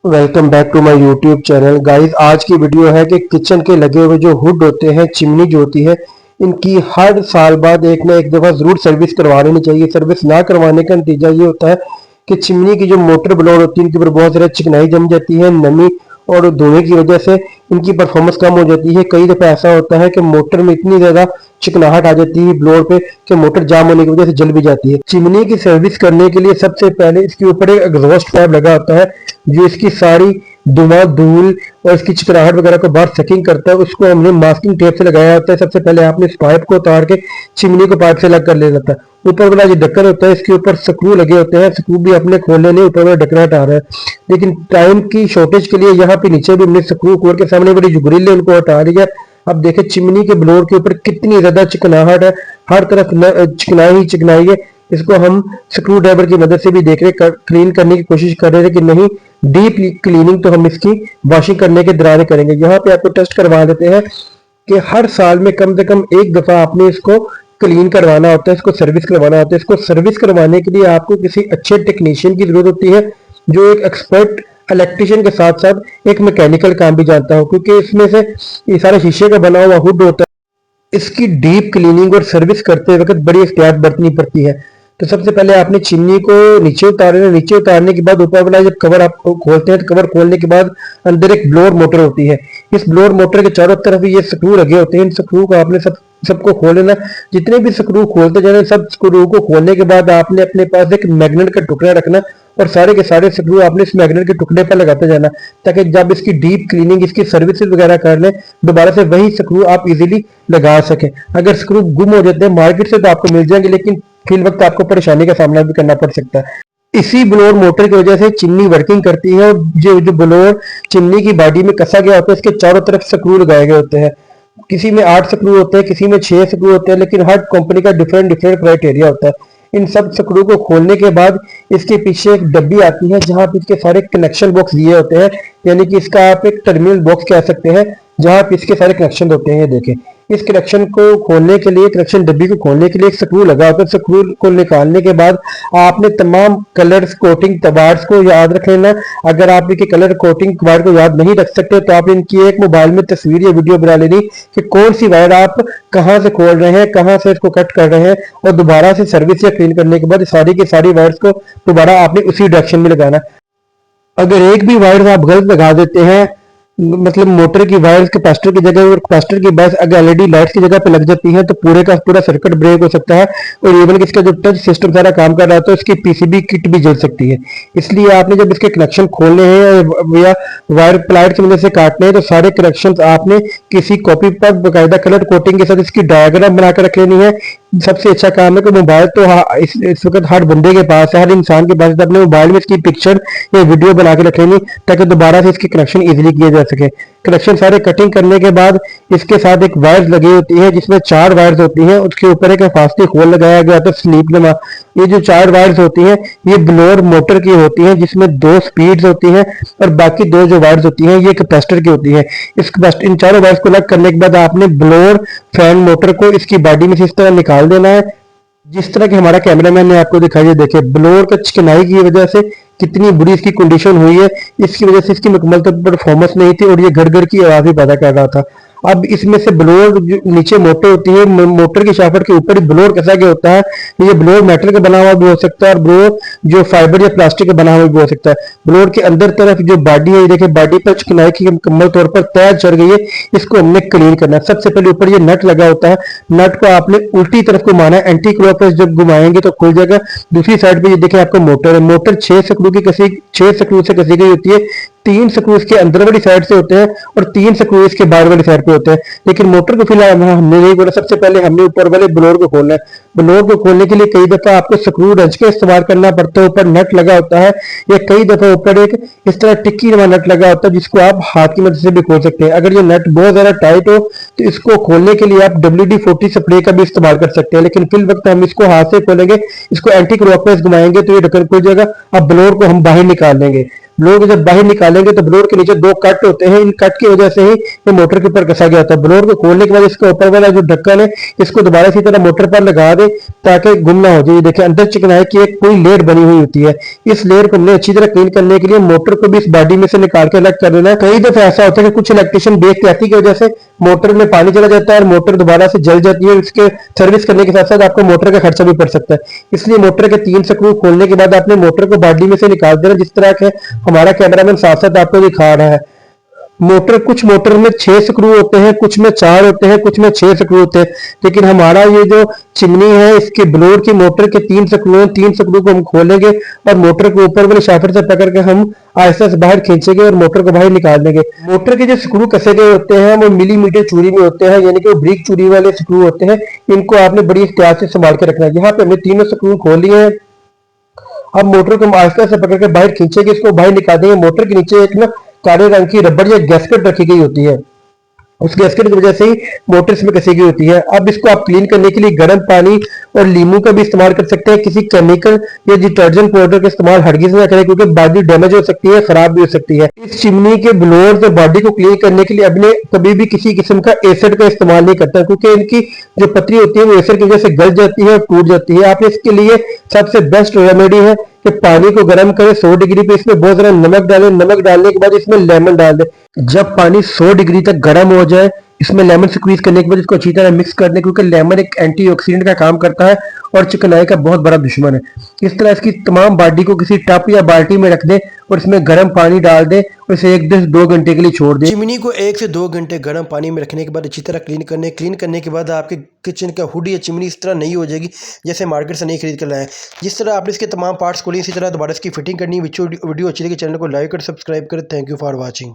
Welcome back to my YouTube channel guys. आज की video है कि किचन के लगे हुए जो हुड होते हैं, चिमनी जो होती है, इनकी हर साल बाद एक ना एक दफ़ा ज़रूर सर्विस करवा लेनी चाहिए। सर्विस ना करवाने का नतीजा ये होता है कि चिमनी की जो मोटर ब्लोर होती है इनके ऊपर बहुत ज़्यादा चिकनाई जम जाती है। नमी और धुएं की वजह से इनकी परफॉर्मेंस कम हो जाती है। कई दफ़ा ऐसा होता है कि मोटर में इतनी ज़्यादा चिकनाहट आ जाती है ब्लोर पे कि मोटर जाम होने की वजह से जल भी जाती है। चिमनी की सर्विस करने के लिए सबसे पहले इसके ऊपर एक एग्जॉस्ट पाइप लगा होता है जो इसकी सारी धुआं धूल और इसकी चिकनाहट वगैरह को बाहर सकिंग करता है। उसको हमने मास्किंग टेप से लगाया होता है। सबसे पहले आपने इस पाइप को उतार के चिमनी को पाइप से लग कर ले जाता है। ऊपर वाला जो ढक्कन होता है इसके ऊपर स्क्रू लगे होते हैं। स्क्रू भी अपने खोलने नहीं, ऊपर वाला ढक्कन हटा रहा है, लेकिन टाइम की शॉर्टेज के लिए यहाँ पे नीचे भी हमने स्क्रू खोल के सामने बड़ी जो ग्रिल है उनको हटा दिया। अब देखें चिमनी के ब्लोर के ऊपर कितनी ज्यादा चिकनाहट है, हर तरफ चिकनाई ही चिकनाई है। इसको हम स्क्रू ड्राइवर की मदद से भी देख रहे क्लीन करने की कोशिश कर रहे थे कि नहीं। डीप क्लीनिंग तो हम इसकी वॉशिंग करने के दौरान करेंगे। यहाँ पे आपको टेस्ट करवा देते हैं कि हर साल में कम से कम एक दफा आपने इसको क्लीन करवाना होता है, इसको सर्विस करवाना होता है। इसको सर्विस करवाने के लिए आपको किसी अच्छे टेक्नीशियन की जरूरत होती है जो एक एक्सपर्ट इलेक्ट्रिशियन के साथ साथ एक मैकेनिकल काम भी जानता हो, क्योंकि इसमें से ये सारा शीशे का बना हुआ हुड होता है। इसकी डीप क्लीनिंग और सर्विस करते वक्त बड़ी एहतियात बरतनी पड़ती है। तो सबसे पहले आपने चिमनी को नीचे उतारना। नीचे उतारने के बाद ऊपर वाला जब कवर आप खोलते हैं तो कवर खोलने के बाद अंदर एक ब्लोअर मोटर होती है। इस ब्लोअर मोटर के चारों तरफ ये स्क्रू लगे होते हैं। इन स्क्रू को आपने सबको खोल लेना। जितने भी स्क्रू खोलते जाना, सब स्क्रू को खोलने के बाद आपने अपने पास एक मैग्नेट का टुकड़ा रखना और सारे के सारे स्क्रू आपने इस मैग्नेट के टुकड़े पर लगाते जाना, ताकि जब इसकी डीप क्लीनिंग, इसकी सर्विसेज वगैरह कर लें, दोबारा से वही स्क्रू आप इजीली लगा सकें। अगर स्क्रू गुम हो जाते हैं मार्केट से तो आपको मिल जाएंगे, लेकिन फिर वक्त आपको परेशानी का सामना भी करना पड़ सकता है। इसी ब्लोअर मोटर की वजह से चिमनी वर्किंग करती है। और जो ब्लोअर चिमनी की बॉडी में कसा गया होता है, इसके चारों तरफ स्क्रू लगाए गए होते हैं। किसी में 8 स्क्रू होते हैं, किसी में 6 स्क्रू होते हैं, लेकिन हर कंपनी का डिफरेंट डिफरेंट क्राइटेरिया होता है। इन सब स्क्रू को खोलने के बाद इसके पीछे एक डब्बी आती है जहां पे इसके सारे कनेक्शन बॉक्स दिए होते हैं, यानी कि इसका आप एक टर्मिनल बॉक्स कह सकते हैं जहां पे इसके सारे कनेक्शन होते हैं। ये देखें, इस कनेक्शन को खोलने के लिए, कनेक्शन डब्बी को खोलने के लिए एक स्क्रू लगा होता है। स्क्रू को निकालने के बाद आपने तमाम कलर्स कोटिंग वायर्स को याद रख लेना। अगर आप इनके कलर कोटिंग वायर को याद नहीं रख सकते तो आप इनकी एक मोबाइल में तस्वीर या वीडियो बना लेनी कि कौन सी वायर आप कहाँ से खोल रहे हैं, कहाँ से इसको कट कर रहे हैं, और दोबारा से सर्विस या क्लीन करने के बाद सारी की सारी वायर्स को दोबारा आपने उसी डायरेक्शन में लगाना। अगर एक भी वायर आप गलत लगा देते हैं, मतलब मोटर की वायर कैपेसिटर की जगह और कैपेसिटर की वायर अगर एलईडी लाइट्स की जगह पे लग जाती है तो पूरे का पूरा सर्किट ब्रेक हो सकता है, और इवन इसका जो टच सिस्टम सारा काम कर रहा है तो इसकी पीसीबी किट भी जल सकती है। इसलिए आपने जब इसके कनेक्शन खोलने हैं या वायर प्लाइट की मदद से काटने हैं तो सारे कनेक्शन आपने किसी कॉपी पर बाकायदा कलर कोटिंग के साथ इसकी डायग्राम बनाकर रख लेनी है। सबसे अच्छा काम है कि मोबाइल तो इस वक्त हर बंदे के पास है, हर इंसान के पास, अपने मोबाइल में इसकी पिक्चर या वीडियो बना के रख लेनी ताकि दोबारा से इसकी कनेक्शन इजीली किया जा सके। कनेक्शन सारे कटिंग करने के बाद इसके साथ एक वायर लगी होती है जिसमें 4 वायर्स होती हैं। उसके ऊपर एक हिफाजती खोल लगाया गया था स्लीप नमा। ये जो 4 वायर्स होती हैं ये ब्लोअर मोटर की होती हैं, जिसमें 2 स्पीड्स होती हैं और बाकी 2 जो वायर्स होती हैं ये कैपेसिटर की होती है। इन चारों वायर्स को अलग करने के बाद आपने ब्लोअर फैन मोटर को इसकी बॉडी में से इस तरह निकाल देना है, जिस तरह कि हमारा कैमरामैन ने आपको दिखाई। देखे ब्लोअर का चिकनाई की वजह से कितनी बुरी इसकी कंडीशन हुई है। इसकी वजह से इसकी मुकम्मल तौर पर परफॉर्मेंस नहीं थी और ये घर घर की आवाज भी पैदा कर रहा था। अब इसमें से ब्लोअर नीचे मोटर होती है, मोटर की शाफ्ट के ऊपर ब्लोअर कसा गया होता है। ये ब्लोअर मेटल का बना हुआ भी हो सकता है और ब्लोअर जो फाइबर या प्लास्टिक का बना हुआ भी हो सकता है। ब्लोअर के अंदर तरफ जो बॉडी है, देखिए बॉडी पर चिकनाई की मुकम्मल तौर पर तय चढ़ गई है। इसको हमने क्लीन करना है। सबसे पहले ऊपर ये नट लगा होता है, नट को आपने उल्टी तरफ घुमाना है। एंटी क्लॉकवाइज जब घुमाएंगे तो खुल जाएगा। दूसरी साइड पे ये देखिए आपको मोटर है। मोटर 6 स्क्रू से कसी गई होती है। 3 स्क्रू इसके अंदर वाली साइड से होते हैं और 3 स्क्रू इसके बाहर वाली साइड पे होते हैं। लेकिन मोटर को फिलहाल हमने नहीं बोला। सबसे पहले हमने ऊपर वाले ब्लोअर को खोलना है। ब्लोअर को खोलने के लिए कई दफा आपको स्क्रू रेंच का इस्तेमाल करना पड़ता है। ऊपर नट लगा होता है या कई दफा ऊपर एक इस तरह टिक्की नुमा नट लगा होता है जिसको आप हाथ की मदद से भी खोल सकते हैं। अगर ये नट बहुत ज्यादा टाइट हो तो इसको खोलने के लिए आप WD-40 स्प्रे का भी इस्तेमाल कर सकते हैं, लेकिन फिल वक्त हम इसको हाथ से खोलेंगे। इसको एंटी क्लॉकवाइज घुमाएंगे तो ये ढक्कन खुल जाएगा। अब ब्लोअर को हम बाहर निकाल लेंगे। ब्लोअर को जब बाहर निकालेंगे तो ब्लोअर के नीचे दो कट होते हैं, इन कट की वजह से ही ये मोटर के ऊपर कसा गया होता है। ब्लोअर को खोलने के बाद इसका ऊपर वाला जो ढक्कन है इसको दोबारा इसी तरह मोटर पर लगा दे ताकि गुम ना हो जाए। देखिए अंदर चिकनाई की एक कोई लेयर बनी हुई होती है, इस लेयर को हमने अच्छी तरह क्लीन करने के लिए मोटर को भी इस बॉडी में से निकाल के अलग कर देना है। कई दफा ऐसा होता है कि कुछ इलेक्ट्रिशियन बेहतियाती की वजह से मोटर में पानी चला जाता है और मोटर दोबारा से जल जाती है, इसके सर्विस करने के साथ साथ आपको मोटर का खर्चा भी पड़ सकता है। इसलिए मोटर के 3 स्क्रू खोलने के बाद आपने मोटर को बॉडी में से निकाल देना, जिस तरह के हमारा कैमरामैन साथ साथ आपको दिखा रहा है। मोटर कुछ मोटर में 6 स्क्रू होते हैं, कुछ में 4 होते हैं, कुछ में 6 स्क्रू होते हैं, लेकिन हमारा ये जो चिमनी है इसके ब्लोअर की मोटर के 3 स्क्रू हैं। 3 स्क्रू को हम खोलेंगे और मोटर को ऊपर वाले शाफ्ट से पकड़ के हम आहिस्ता से बाहर खींचेंगे और मोटर को बाहर निकाल देंगे। मोटर के जो स्क्रू कसे गए होते हैं वो मिलीमीटर चूड़ी में होते हैं, यानी कि वो ब्रिक चूड़ी वाले स्क्रू होते हैं। इनको आपने बड़ी एहतियात से संभाल के रखना है। यहाँ पे हमने तीनों स्क्रू खोल लिए हैं। अब मोटर को हम आहिस्ता से पकड़ के बाहर खींचेंगे, इसको बाहर निकाल देंगे। मोटर के नीचे एक ना काले रंग की रबड़ या गैस्केट रखी गई होती है, उस गैस्केट की वजह से ही मोटर इसमें कसी गई होती है। अब इसको आप क्लीन करने के लिए गर्म पानी और नींबू का भी इस्तेमाल कर सकते हैं। किसी केमिकल या डिटर्जेंट पाउडर का इस्तेमाल हरगिज ना करें, क्योंकि बॉडी डैमेज हो सकती है, खराब भी हो सकती है। इस चिमनी के ब्लोअर से बॉडी को क्लीन करने के लिए अपने कभी भी किसी किस्म का एसिड का इस्तेमाल नहीं करता, क्योंकि इनकी जो पतरी होती है वो एसिड की वजह से गल जाती है और टूट जाती है। आपने इसके लिए सबसे बेस्ट रेमेडी है कि पानी को गर्म करें 100 डिग्री पे, इसमें बहुत ज्यादा नमक डालें। नमक डालने के बाद इसमें लेमन डाल दें। जब पानी 100 डिग्री तक गर्म हो जाए, इसमें लेमन स्क्वीज करने के बाद इसको अच्छी तरह मिक्स कर दें, क्योंकि लेमन एक एंटीऑक्सीडेंट का काम करता है और चिकनाई का बहुत बड़ा दुश्मन है। इस तरह इसकी तमाम बॉडी को किसी टप या बाल्टी में रख दें और इसमें गर्म पानी डाल दें और इसे 1 से 2 घंटे के लिए छोड़ दें। चिमनी को 1 से 2 घंटे गर्म पानी में रखने के बाद अच्छी तरह क्लीन करने के बाद आपके किचन का हुड या चिमनी इस तरह नहीं हो जाएगी जैसे मार्केट से नहीं खरीद कर लाएं। जिस तरह आपने इसके तमाम पार्ट्स खोले इसी तरह दोबारा इसकी फिटिंग करनी है। वीडियो अच्छी लगी चैनल को लाइक और सब्सक्राइब करें। Thank you for watching.